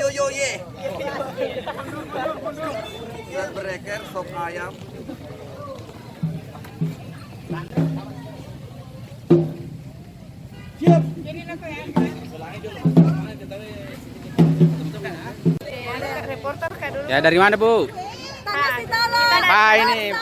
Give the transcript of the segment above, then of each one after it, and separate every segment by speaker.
Speaker 1: yo yo ye. Ikan bereker, sop ayam. Siap.
Speaker 2: Ya dari mana Bu?
Speaker 3: Tanah Sitolo.
Speaker 2: Ah ini.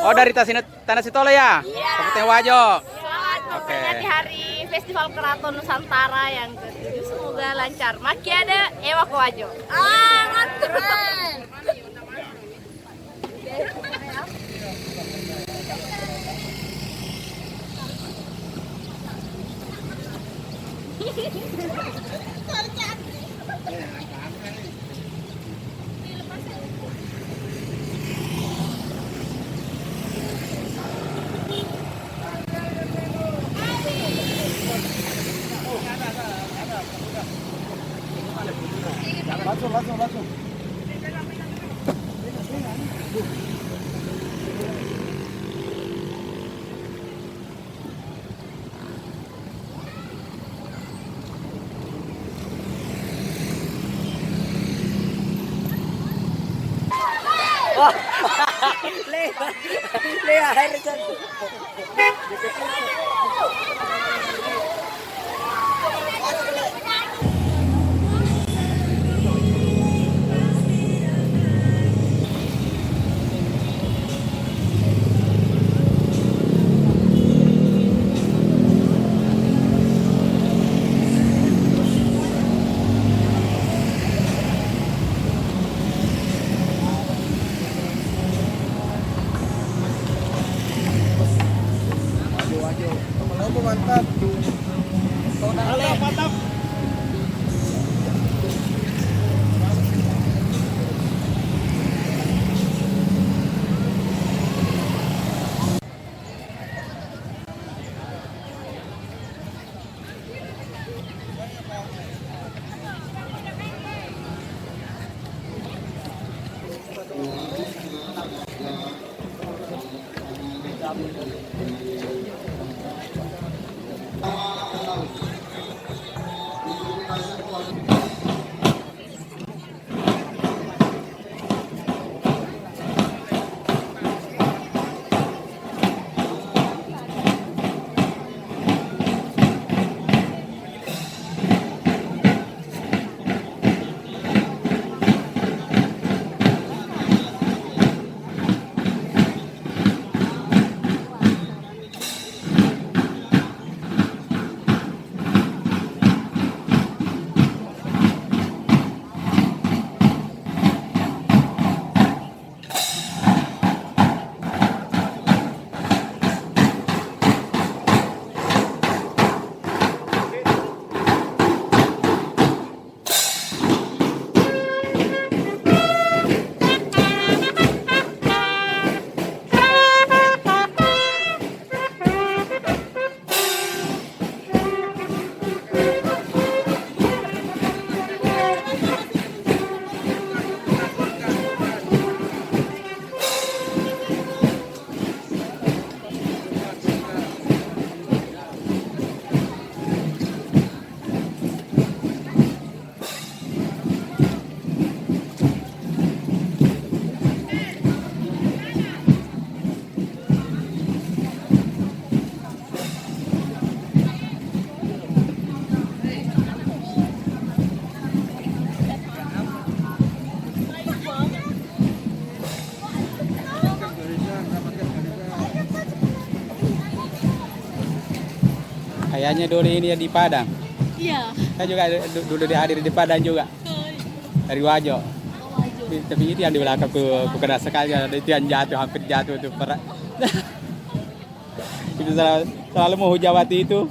Speaker 2: Oh dari Tanah Sitolo ya?
Speaker 3: Iya.
Speaker 2: Kabupaten Wajo.
Speaker 3: Selamat
Speaker 2: Oke.
Speaker 3: memperingati Hari Festival Keraton Nusantara yang ke-7. Semoga lancar. Maki ada Ewa Wajo. Ah, keren.
Speaker 1: Langsung. Lea air dyan. Wajo. Mantap. Mantap.
Speaker 2: Kayaknya dulu ini ya di Padang.
Speaker 3: Iya.
Speaker 2: Saya juga dulu dihadir di Padang juga. Dari Wajo. Tapi itu yang di belakang tuh kena sekali, itu yang jatuh, hampir jatuh tuh perak. Itu selalu mau hujawati itu.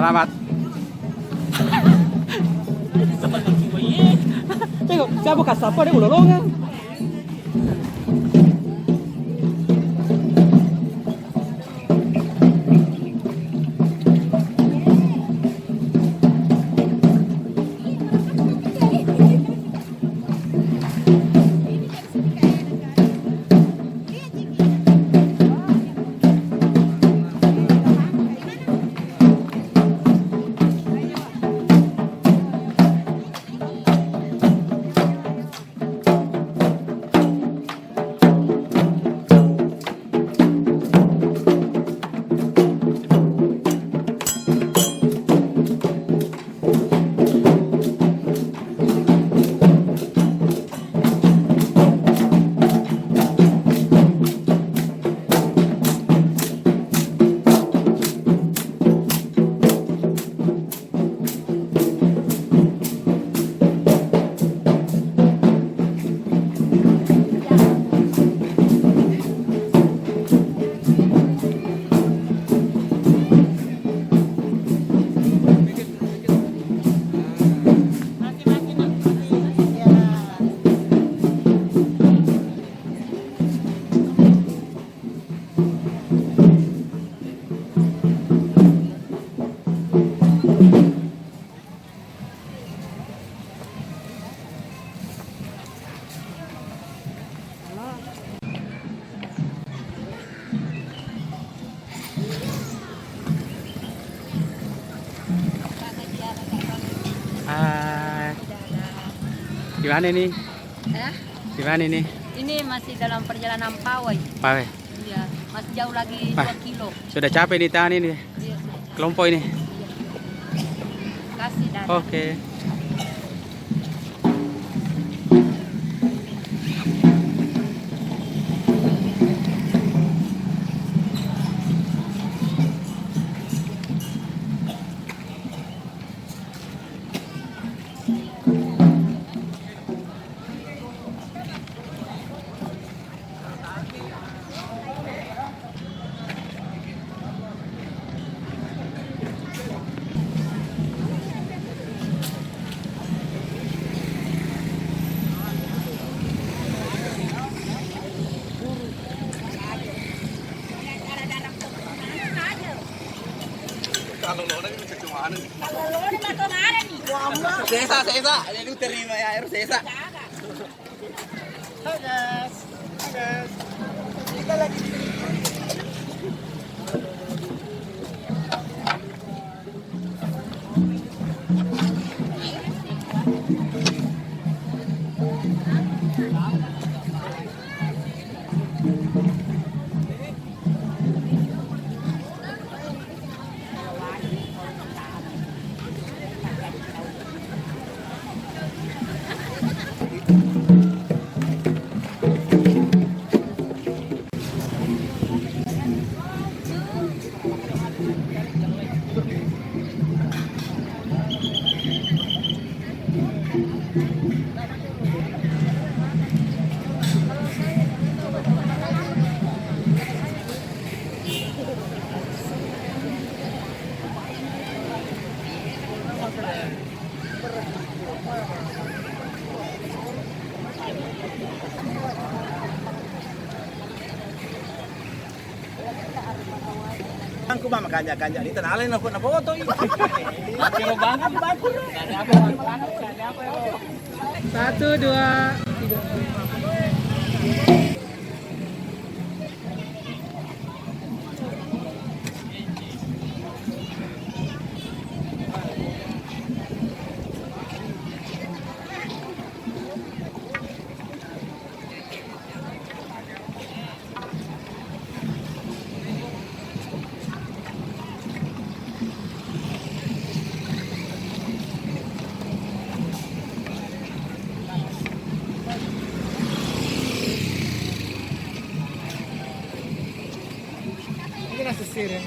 Speaker 2: Selamat. Tengok, saya bukan siapa dia ulolongan. Gimana ini? Gimana ini?
Speaker 4: Ini masih dalam perjalanan pawai.
Speaker 2: Pawai.
Speaker 4: Iya, masih jauh lagi 2 kilo.
Speaker 2: Sudah capek nih tahan ini.
Speaker 4: Iya.
Speaker 2: Kelompok ini.
Speaker 4: Kasih dan.
Speaker 2: Oke.
Speaker 1: Kalau lo ini macam mana?
Speaker 3: Kalau lo ini macam mana nih?
Speaker 1: Sesa, ini terima ya, harus sesa. Kita lagi. Aku mah makanya di tanah lain aku foto ini. Kalau bangun bagus.
Speaker 2: Satu, dua, tiga. Sisir ya.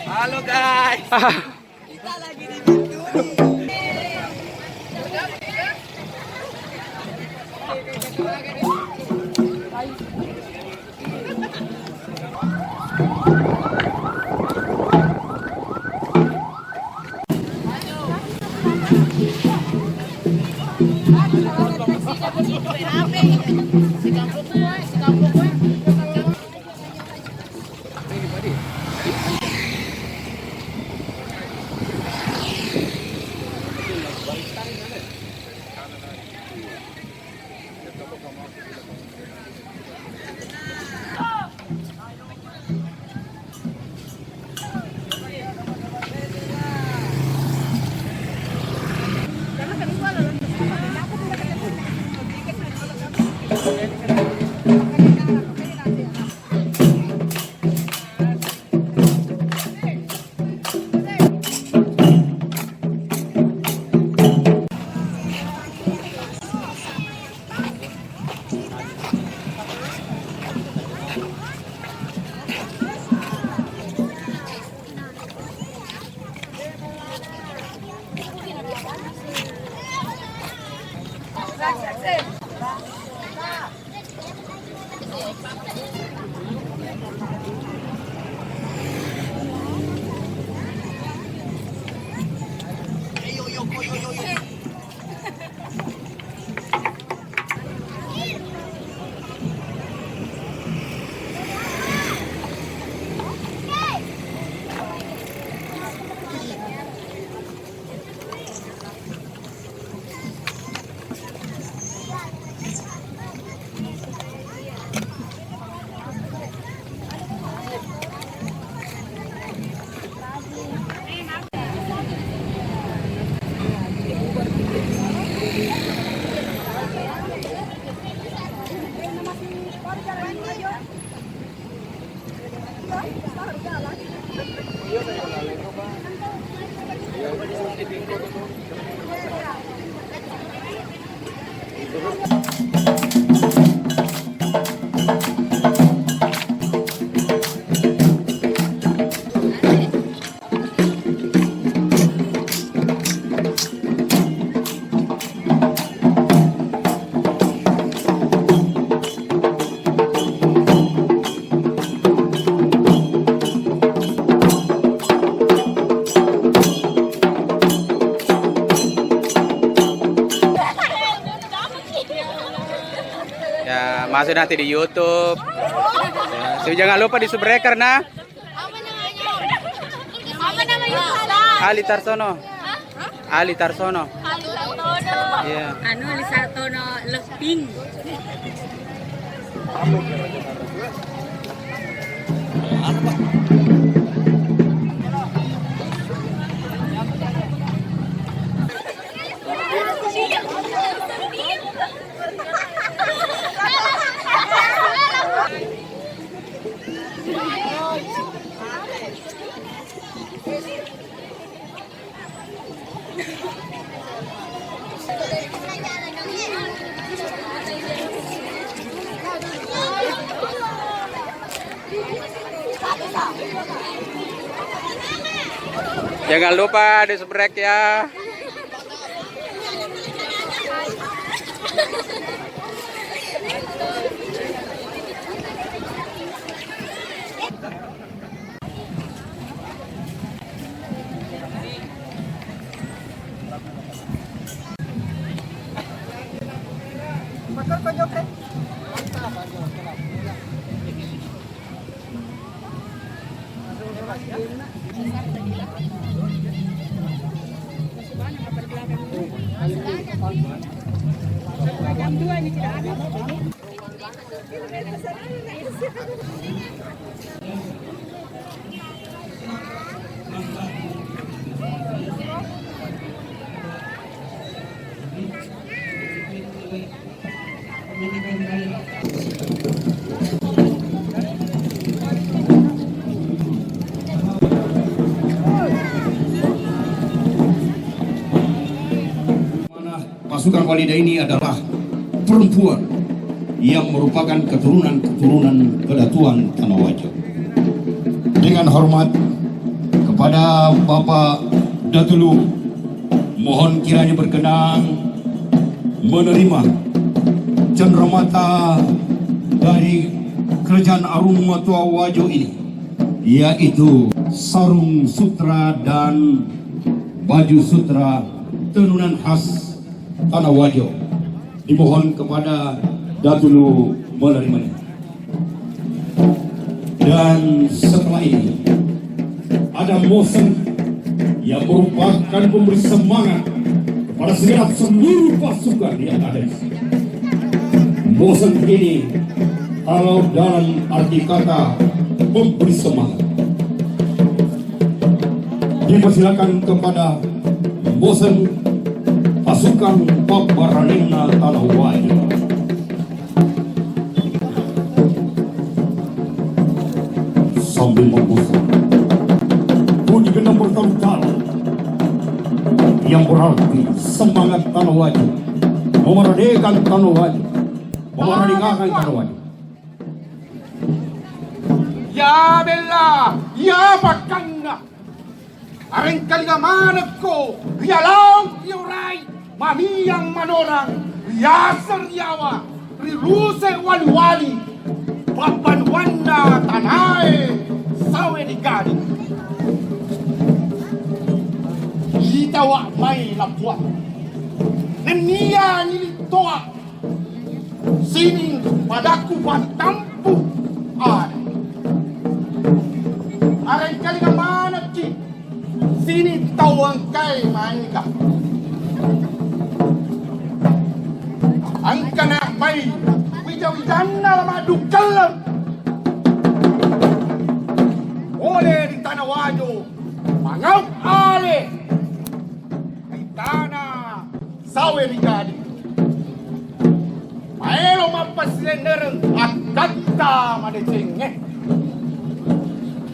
Speaker 1: Halo guys.
Speaker 2: Ya, masuk nanti di YouTube. Ya, so jangan lupa di subscribe nah.
Speaker 3: Apa nama YouTube?
Speaker 2: Ali Tarsono. Ali Tarsono. Iya.
Speaker 4: Anu Lisatono Leping.
Speaker 2: Jangan lupa di subscribe ya.
Speaker 5: Pasukan Walida ini adalah perempuan yang merupakan keturunan-keturunan Kedatuan Tanah Wajo. Dengan hormat kepada Bapak Datulu, mohon kiranya berkenan menerima cenderamata dari kerajaan Arung Matua Wajo ini, yaitu sarung sutra dan baju sutra tenunan khas Tanah Wajo. Dimohon kepada Datulu menerimanya. Dan setelah ini ada mosen yang merupakan pemberi semangat kepada segenap seluruh pasukan yang ada di sini. Mosen ini kalau dalam arti kata memberi semangat, dipersilakan kepada mosen pasukan Paparanina Tanah Wajo. Sambil membusuk bunyi gendang bertalu-talu yang berarti semangat Tanah Wajo, memerdekakan Tanah Wajo, memerdekakan Tanah Wajo.
Speaker 6: Ya Bella, ya Bakanga, areng kaligamanag ko, rialaw, riuray, mamiyang manorang, riasar yawa, riruse wali-wali, papanwan na tanay, sawe ni gani. Hitawa may lapuan, naniya nilitoa, sining padakupan tampu, areng kaligamanag ki, sini tawang kay manika. Ang kanak may wijawijan na madukalam. Ole di Tanah Wajo, mangaw ale, ay tanah sawe ni gadi. Maelo mapasilendereng at kanta madecenge.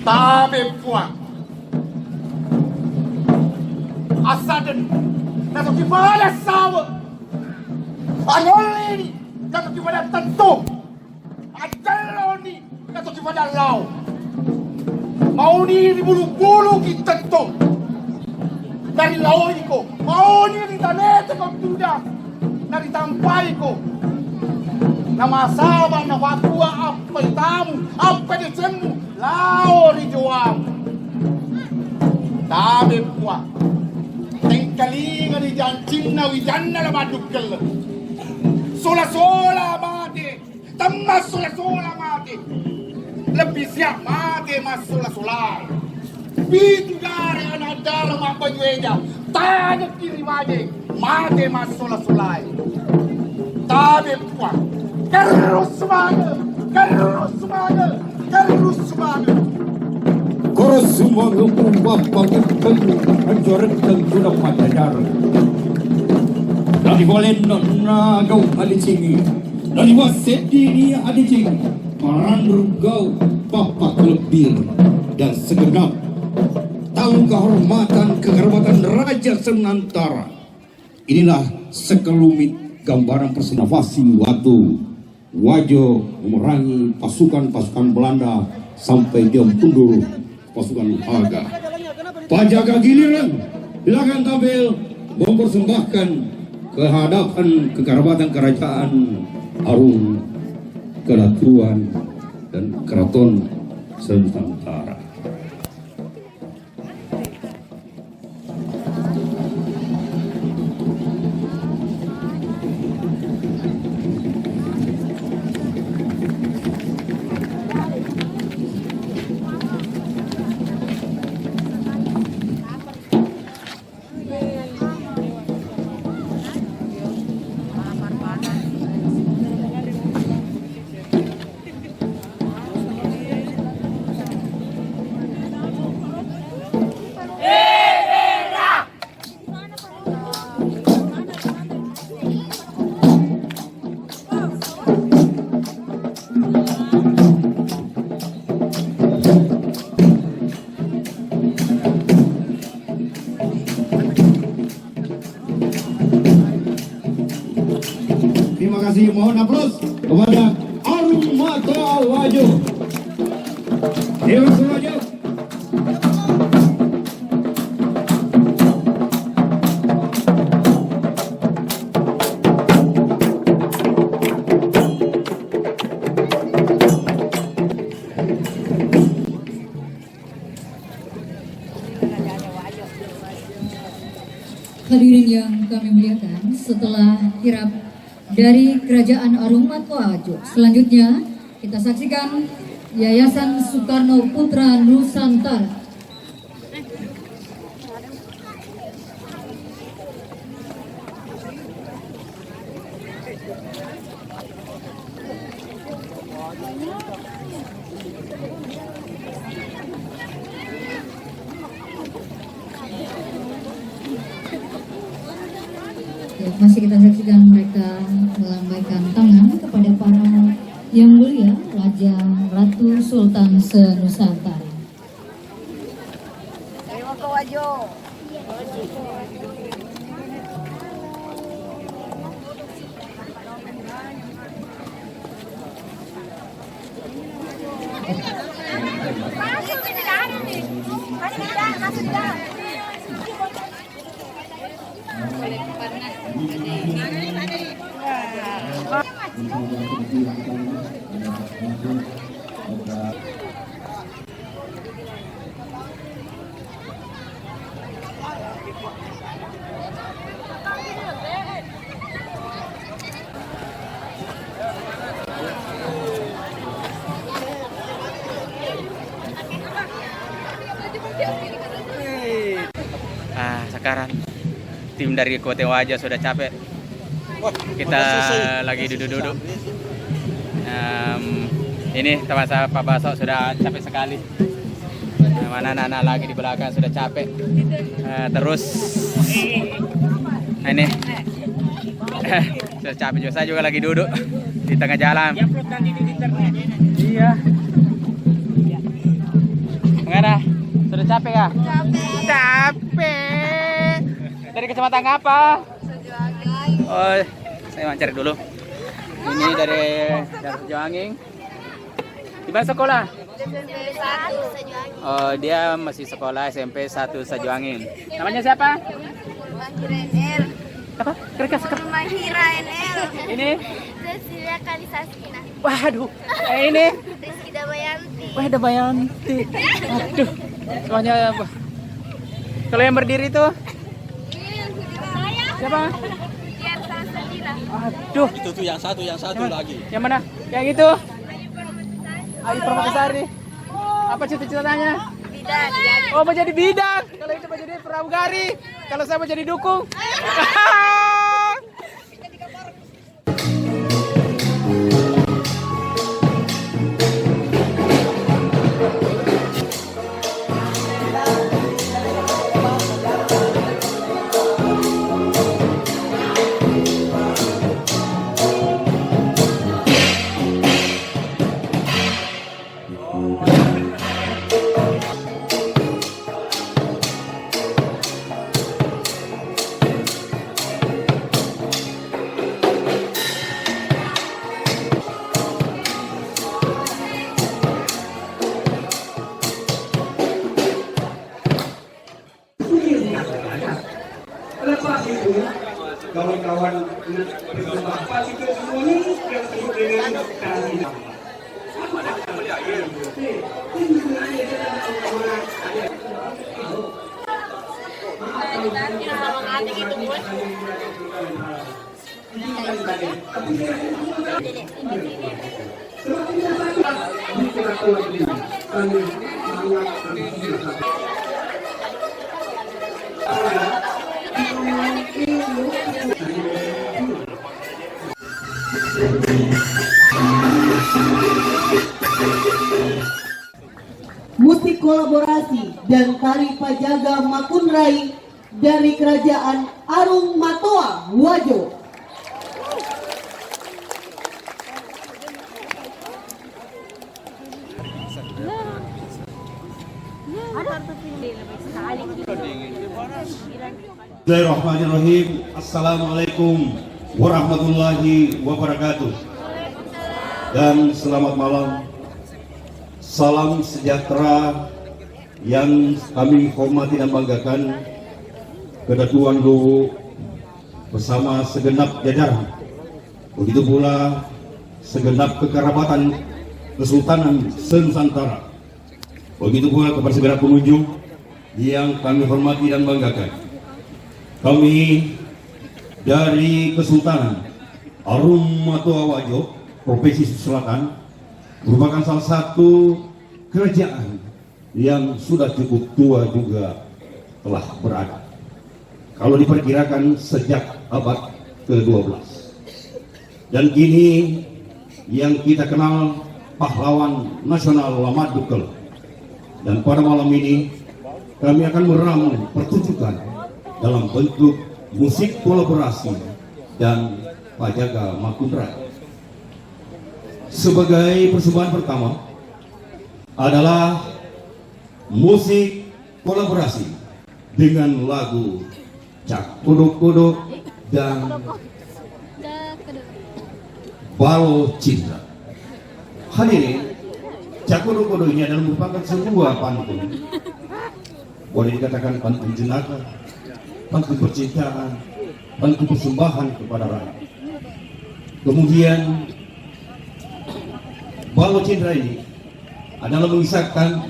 Speaker 6: Tabe puang. Asadan natokifada sawa anolini natokifada tanto ajaloni natokifada law mauni di bulu-bulu kita to dari law ko mauni di tanete ko tuda dari tampai ko na masaba na wakua apa itamu apa desemu law di joam tabe puang kalinga di jancing na wijan na madukkel. Sola-sola mati, tamas sola-sola mati. Lebih siap mati mas sola-sola. Bitu gari anak dalam apa jueja, tanya kiri mati mas sola-sola. Tabe puan, kerus semangat, kerus semangat, kerus semangat.
Speaker 5: Koro semua ngupah pangitkan anjorekan guna pajajar. Dari bolen nona gau adicingi, dari wasedi ni adicingi. Parandur gau papa kelebir dan segenap tahu kehormatan Raja Senantara. Inilah sekelumit gambaran persinavasi waktu Wajo memerangi pasukan-pasukan Belanda sampai dia mundur pasukan Haga. Pajaga giliran silakan tampil mempersembahkan kehadapan kekerabatan kerajaan Arung, Kedatuan dan Keraton Senantara. kasih, mohon aplaus kepada Arung Matua Wajo. Dewa Wajo.
Speaker 7: yang kami muliakan, setelah kirap dari Kerajaan Arung Matoajo, selanjutnya kita saksikan Yayasan Soekarno Putra Nusantara. Masih kita saksikan mereka melambaikan tangan kepada para yang mulia Raja Ratu Sultan se-Nusantara.
Speaker 3: Terima kasih Wajo. Masuk tidak ada nih. Masuk tidak.
Speaker 2: Sekarang tim dari Kota Wajah sudah capek. Kita lagi duduk-duduk. Ini teman saya Pak Baso sudah capek sekali. Mana anak-anak lagi di belakang sudah capek. Terus ini sudah capek juga. Saya juga lagi duduk di tengah jalan. Iya. Gimana? Sudah capek kah? Capek. Dari kecamatan apa? Oh, saya mau cari dulu. Ini dari Sejuanging. Di mana sekolah?
Speaker 3: SMP 1 Sejuanging.
Speaker 2: Oh, dia masih sekolah SMP 1 Sejuanging. Namanya siapa?
Speaker 3: Mahira NL.
Speaker 2: Apa? Kira-kira
Speaker 3: Mahira NL.
Speaker 2: ini?
Speaker 3: Cecilia Kalisaskina.
Speaker 2: Waduh. Ini?
Speaker 3: Rizky Dabayanti.
Speaker 2: Wah, ada Bayanti. Aduh. Semuanya apa? Kalau yang berdiri itu siapa? Aduh.
Speaker 1: Itu tuh yang satu lagi.
Speaker 2: Yang mana? Yang itu? Ayu Permatasari. Apa cita-citanya?
Speaker 3: Bidan.
Speaker 2: Oh, mau jadi bidan. Kalau itu mau jadi pramugari. Kalau saya mau jadi dukung.
Speaker 8: kawan-kawan apa itu semuanya yang disebut dengan karantina.
Speaker 9: Musik kolaborasi dan tari pajaga Makunrai dari Kerajaan Arung Matoa Wajo.
Speaker 5: Bismillahirrahmanirrahim. Assalamualaikum warahmatullahi wabarakatuh. Dan selamat malam. Salam sejahtera yang kami hormati dan banggakan Kedatuan Luwu bersama segenap jajaran. Begitu pula segenap kekerabatan Kesultanan se-Nusantara. Begitu pula kepada segenap pengunjung yang kami hormati dan banggakan. Kami dari Kesultanan Arum Matua Wajo, Provinsi Selatan, merupakan salah satu kerajaan yang sudah cukup tua juga telah berada. Kalau diperkirakan sejak abad ke-12. Dan kini yang kita kenal pahlawan nasional Lamat Dukel. Dan pada malam ini kami akan meramu pertunjukan dalam bentuk musik kolaborasi dan Pajaga Makundrai. Sebagai persembahan pertama adalah musik kolaborasi dengan lagu Cak Kodok-Kodok dan Balo Cinta. Hadirin, Cak Kodok-Kodok ini adalah merupakan sebuah pantun. Boleh dikatakan pantun jenaka, pantun percintaan, pantun persembahan kepada rakyat. Kemudian Balo Cinta ini adalah mengisahkan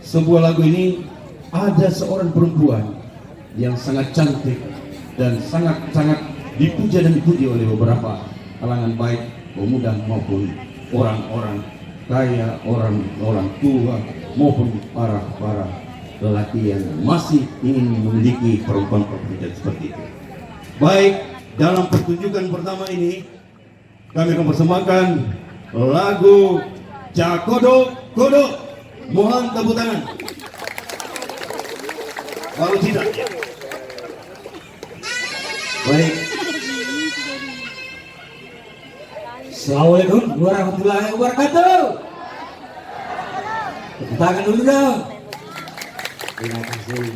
Speaker 5: sebuah lagu ini ada seorang perempuan yang sangat cantik dan sangat dipuja dan dipuji oleh beberapa kalangan baik pemuda maupun orang-orang kaya, orang tua maupun para lelaki yang masih ingin memiliki perempuan seperti itu. Baik, dalam pertunjukan pertama ini kami akan persembahkan lagu Cak Kodok-Kodok. Mohon tepuk tangan. Kalau tidak, baik. Assalamualaikum warahmatullahi wabarakatuh. Tepuk tangan dulu dong. Terima kasih.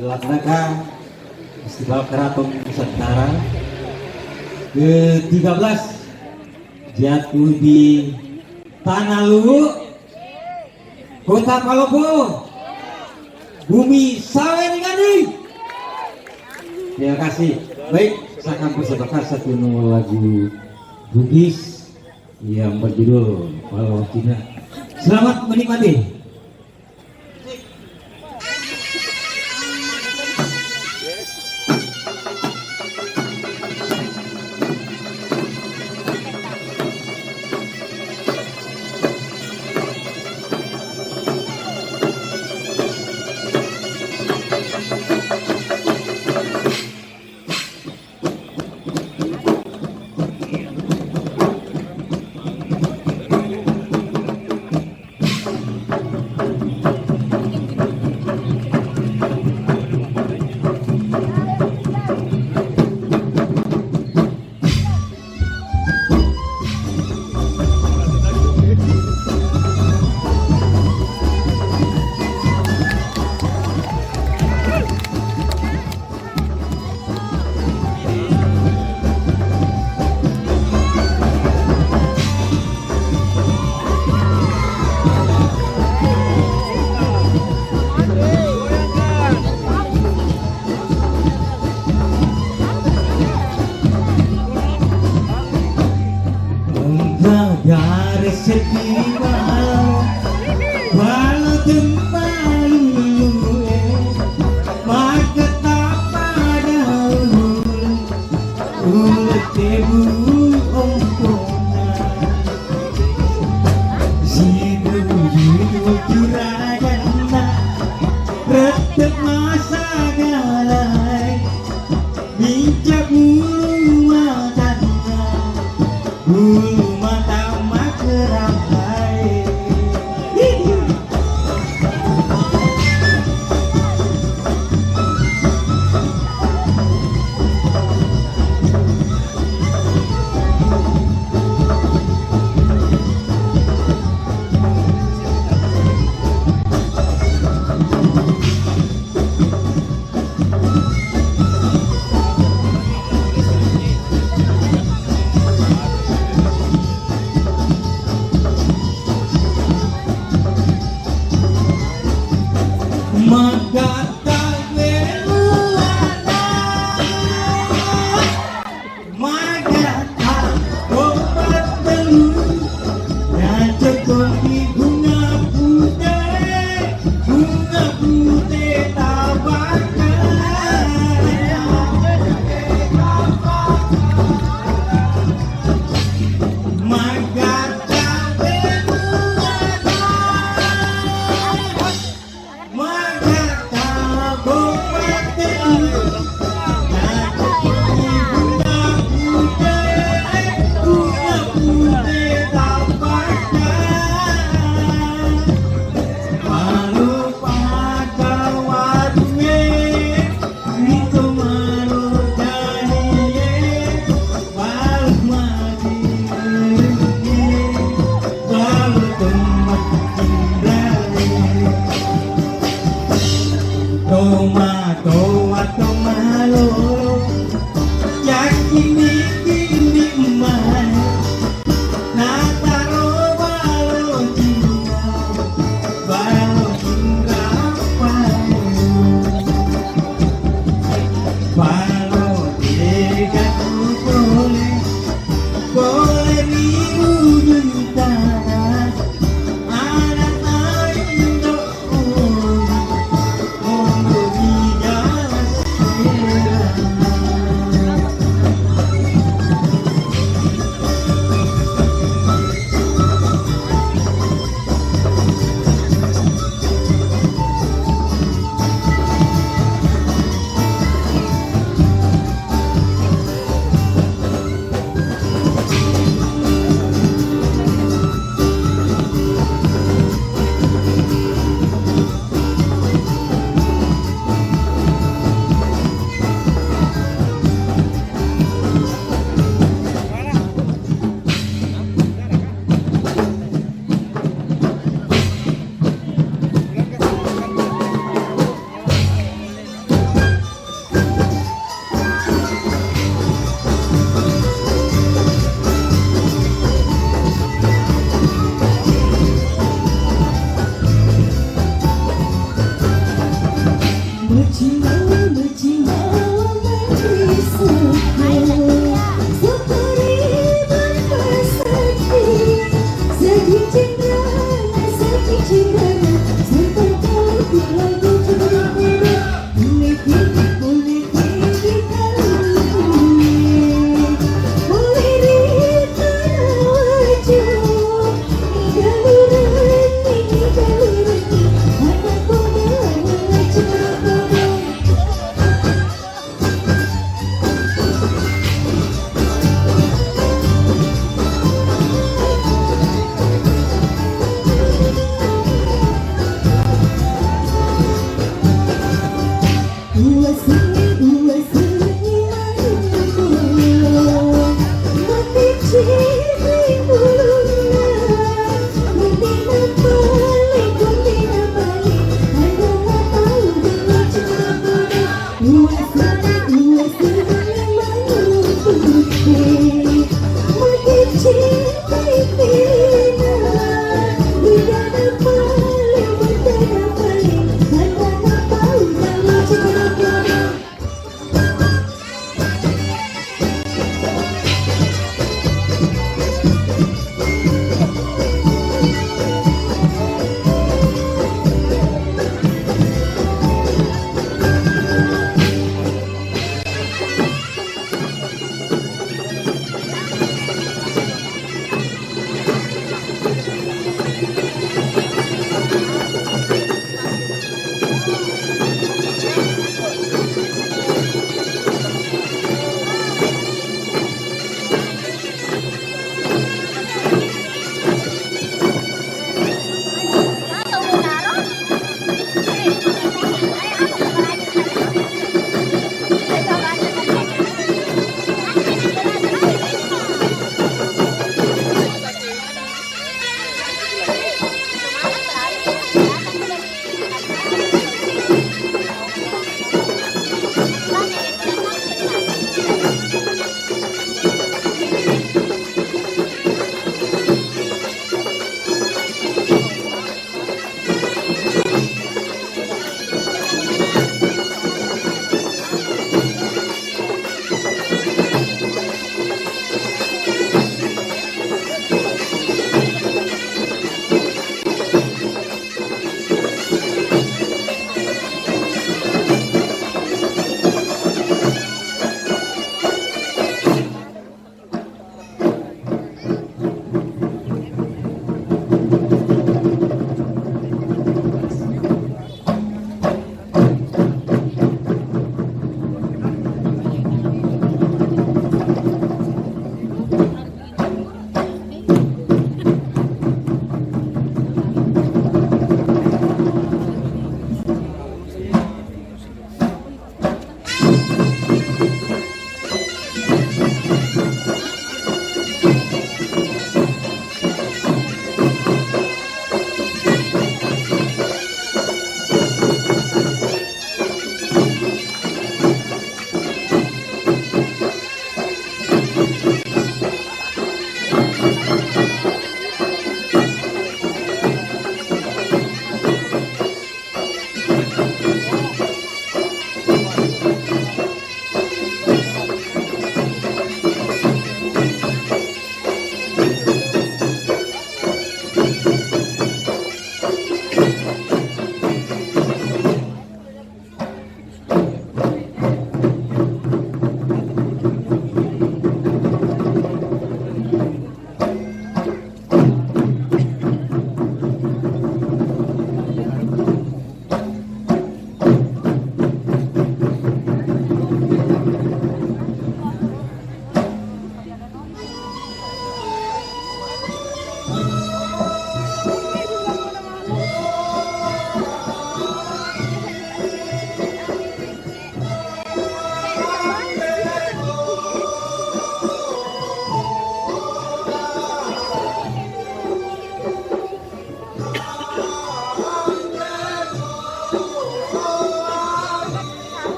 Speaker 5: Dalam rangka Festival Keraton Nusantara ke-13 jatuh di Tanah Luwu, Kota Palopo, Bumi Sawen Ngadi. Terima kasih. Baik, saya akan persembahkan satu lagu Bugis yang berjudul Balo Cinta. Selamat menikmati.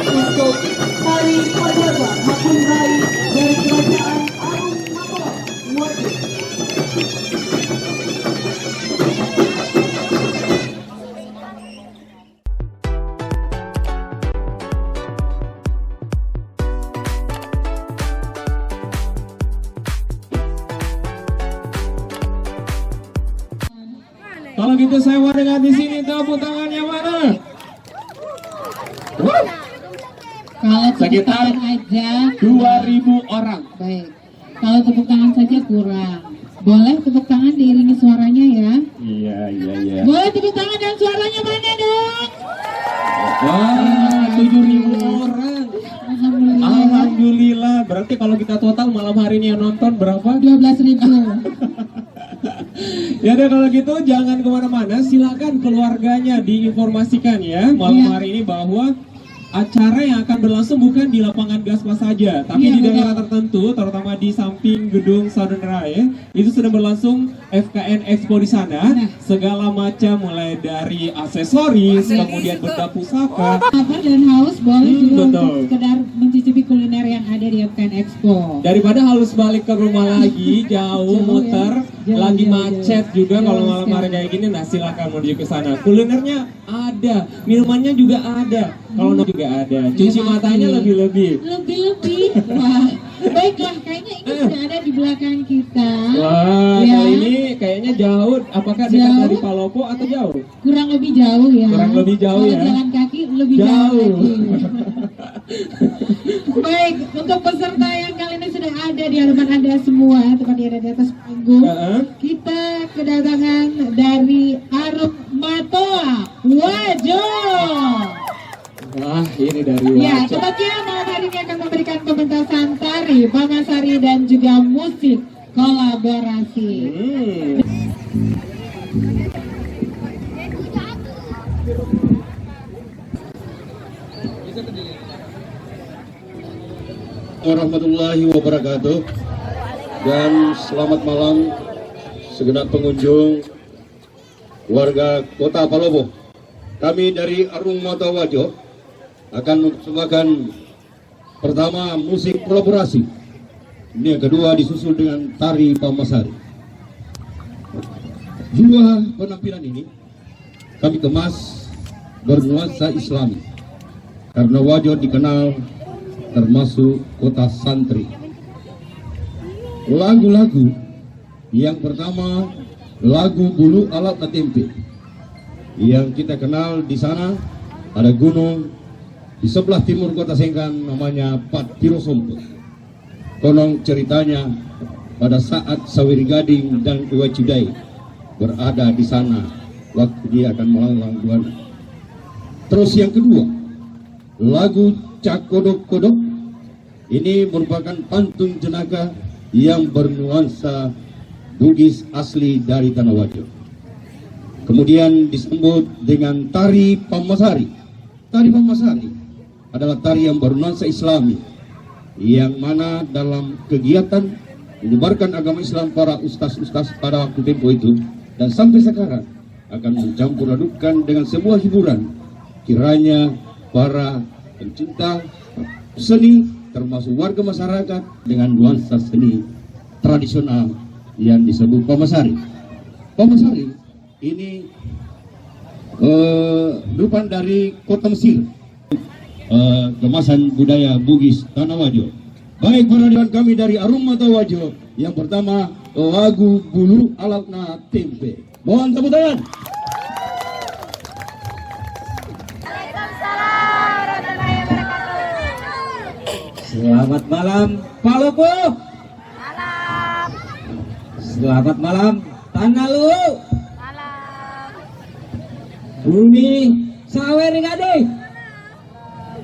Speaker 9: Untuk tari pajaga Makun Rai dari Kerajaan Arung Matoa Wajo.
Speaker 5: Kalau gitu saya mau dengar di sini tepuk tangannya mana?
Speaker 4: Kalau tepuk
Speaker 5: Sekitar
Speaker 4: tangan aja
Speaker 5: 2.000 orang.
Speaker 4: baik. Kalau tepuk tangan saja kurang. Boleh tepuk tangan diiringi suaranya ya.
Speaker 5: Iya.
Speaker 4: Boleh tepuk tangan dan suaranya mana dong?
Speaker 5: Wah, 7.000 orang.
Speaker 4: Alhamdulillah.
Speaker 5: Alhamdulillah. Berarti kalau kita total malam hari ini yang nonton berapa?
Speaker 4: 12.000.
Speaker 5: Ya udah kalau gitu jangan kemana-mana. Silakan keluarganya diinformasikan ya malam
Speaker 4: Iya.
Speaker 5: hari ini bahwa acara yang akan berlangsung bukan di lapangan Gaspah saja, tapi
Speaker 4: Iya,
Speaker 5: di daerah
Speaker 4: betul.
Speaker 5: tertentu, terutama di samping gedung Southern Rai, itu sudah berlangsung FKN Expo di sana.
Speaker 4: Nah.
Speaker 5: Segala macam mulai dari aksesoris, kemudian benda pusaka.
Speaker 4: Lapar dan haus boleh juga
Speaker 5: betul.
Speaker 4: untuk sekedar mencicipi kuliner yang ada di FKN Expo.
Speaker 5: Daripada harus balik ke rumah lagi, jauh muter,
Speaker 4: Jauh,
Speaker 5: lagi
Speaker 4: jauh,
Speaker 5: macet
Speaker 4: jauh.
Speaker 5: juga
Speaker 4: Jauh
Speaker 5: kalau malam hari
Speaker 4: sekali.
Speaker 5: kayak gini. Nah silakan menuju ke sana. Kulinernya ada, minumannya juga ada, kalau juga ada. Cuci
Speaker 4: Ya,
Speaker 5: matanya
Speaker 4: pasti.
Speaker 5: lebih-lebih.
Speaker 4: Lebih-lebih. Wah, baiklah. Kayaknya ini sudah ada di belakang kita.
Speaker 5: Wah,
Speaker 4: Ya.
Speaker 5: kali ini kayaknya jauh. Apakah dekat
Speaker 4: Jauh?
Speaker 5: dari Palopo atau jauh?
Speaker 4: Kurang lebih jauh ya.
Speaker 5: Kurang lebih jauh
Speaker 4: Kalau
Speaker 5: ya.
Speaker 4: jalan kaki lebih jauh,
Speaker 5: Jauh.
Speaker 4: lagi. Baik, untuk peserta yang kali ini sudah ada di hadapan Anda semua, tepatnya ada di atas panggung.
Speaker 5: Heeh.
Speaker 4: Kita kedatangan dari Arung Matoa Wajo.
Speaker 5: Wah, ini dari
Speaker 4: Ya,
Speaker 5: Wajo.
Speaker 4: tepatnya malam hari ini akan memberikan pementasan tari, pamasari dan juga musik kolaborasi.
Speaker 10: Warahmatullahi wabarakatuh, dan selamat malam segenap pengunjung warga Kota Palopo. Kami dari Arung Matoa Wajo akan mempersembahkan pertama musik kolaborasi. Ini yang kedua disusul dengan tari pamasari. Dua penampilan ini kami kemas bernuansa Islami karena Wajo dikenal termasuk kota santri. Lagu-lagu yang pertama lagu Bulu Alat Tempe yang kita kenal di sana ada gunung di sebelah timur kota Sengkan namanya Patiro Sompo. Konon ceritanya pada saat Sawiri Gading dan Iwa Cudai berada di sana waktu dia akan melanglang buana. Terus yang kedua lagu Cak Kodok-Kodok ini merupakan pantun jenaka yang bernuansa Bugis asli dari Tanah Wajo. Kemudian disebut dengan tari pamasari. Tari pamasari adalah tari yang bernuansa Islami, yang mana dalam kegiatan menyebarkan agama Islam para ustaz-ustaz pada waktu tempo itu dan sampai sekarang akan mencampur adukkan dengan sebuah hiburan. Kiranya para pencinta seni termasuk warga masyarakat dengan nuansa seni tradisional yang disebut pamasari. Pamasari ini merupakan dari kota Mesir, kemasan budaya Bugis Tanah Wajo. Baik para dewan kami dari Arung Matoa Wajo, yang pertama lagu Bulu Alatna Tempe. Mohon tepuk tangan.
Speaker 1: Selamat malam Palopo.
Speaker 3: Malam.
Speaker 1: Selamat malam Tanalu.
Speaker 3: Malam.
Speaker 1: Bumi Saweri Gading.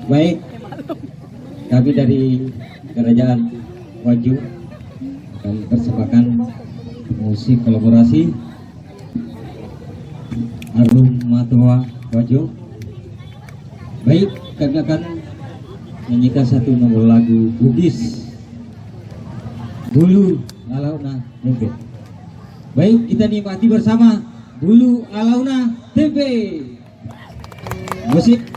Speaker 11: Baik, kami dari Kerajaan Wajo akan persembahkan musik kolaborasi Arum Matua Wajo. Baik, kami akan menyanyikan satu nomor lagu Bugis Bulu Alauna Tempe. Baik, kita nikmati bersama Bulu Alauna Tempe. Musik.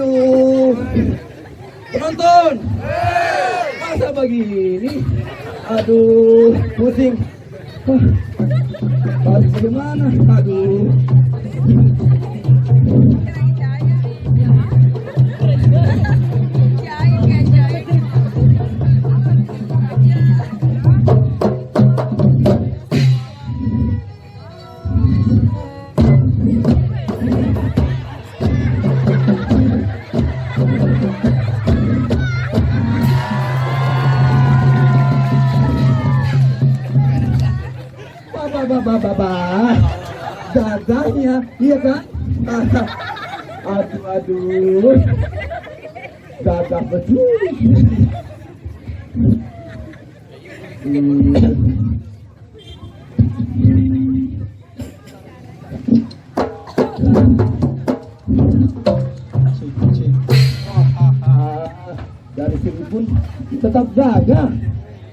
Speaker 11: Aduh. Penonton. Masa begini? Aduh, pusing. Harus bagaimana? Aduh. Gagahnya, iya kan? Aduh, gagah betul. Dari sini pun tetap gagah.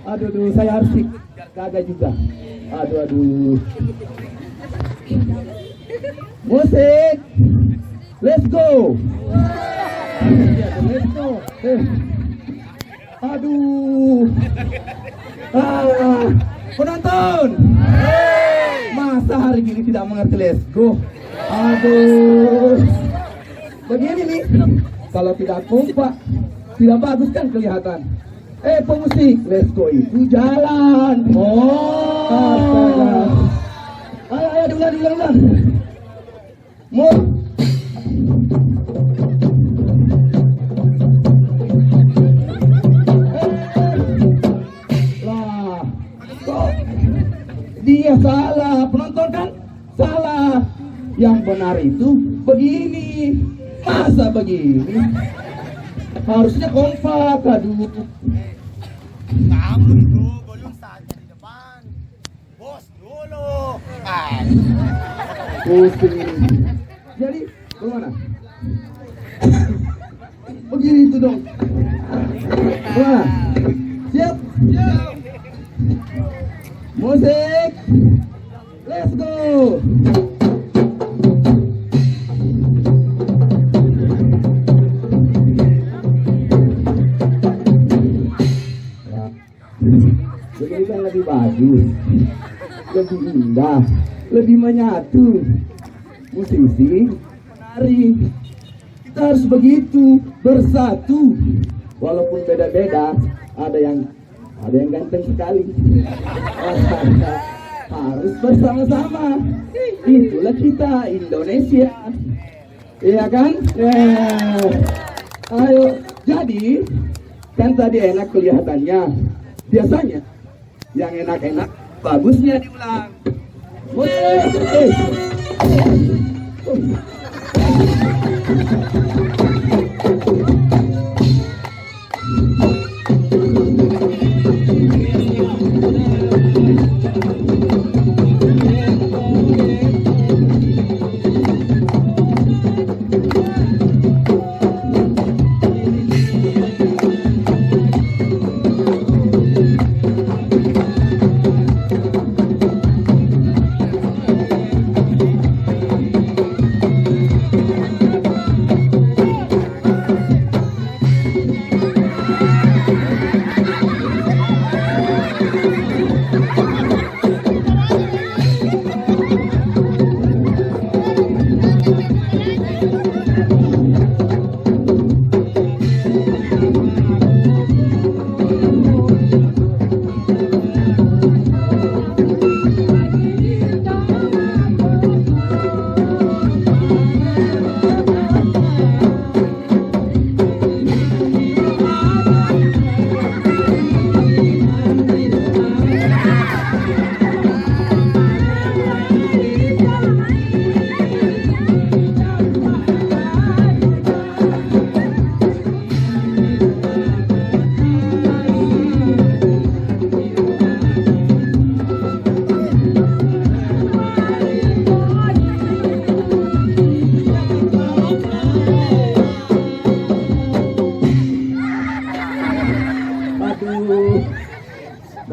Speaker 11: Aduh, saya harus ikut gagah juga. Aduh. Musik, let's go. Let's go. Aduh. Penonton. Masa hari ini tidak mengerti let's go? Aduh. Begini nih, kalau tidak kompak, tidak bagus kan kelihatan. Pemusik, let's go itu jalan. Astaga. Ayo, diulang. Lah, kok dia salah, penonton kan salah. Yang benar itu begini. Masa begini? Harusnya kompak, aduh.
Speaker 1: Kamu itu belum saja di depan. Bos dulu.
Speaker 11: Pusing ini. Jadi, bagaimana? Begini itu dong. Bagaimana? Siap? Musik. Let's go. Begini kan lebih bagus, lebih indah, lebih menyatu. Musisi, menari, kita harus begitu, bersatu. Walaupun beda-beda, ada yang ganteng sekali. Harus bersama-sama. Itulah kita Indonesia, iya kan? Ayo, jadi kan tadi enak kelihatannya. Biasanya yang enak-enak bagusnya diulang.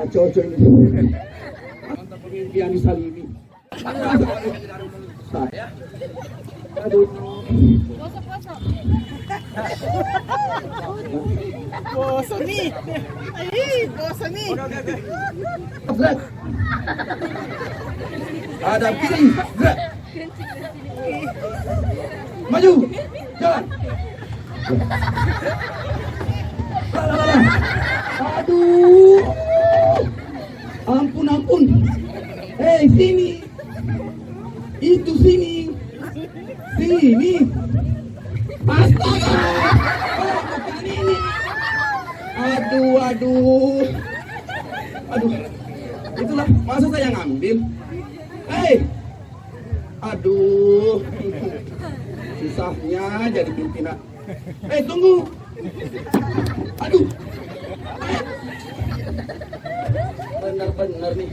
Speaker 11: cocok ini. Mantap pemimpinan Salimi. Saya. Aduh.
Speaker 1: Bosan nih. Bosan nih.
Speaker 11: Gerak. Hadap kiri, gerak. Maju, jalan. Aduh. Ampun. Hei, sini. Itu sini. Sini. Astaga. Oh, bukan ini. Aduh. Itulah, masa saya ngambil. Hei. Aduh. Susahnya jadi pimpinan. Hei, tunggu. Aduh. Benar-benar nih.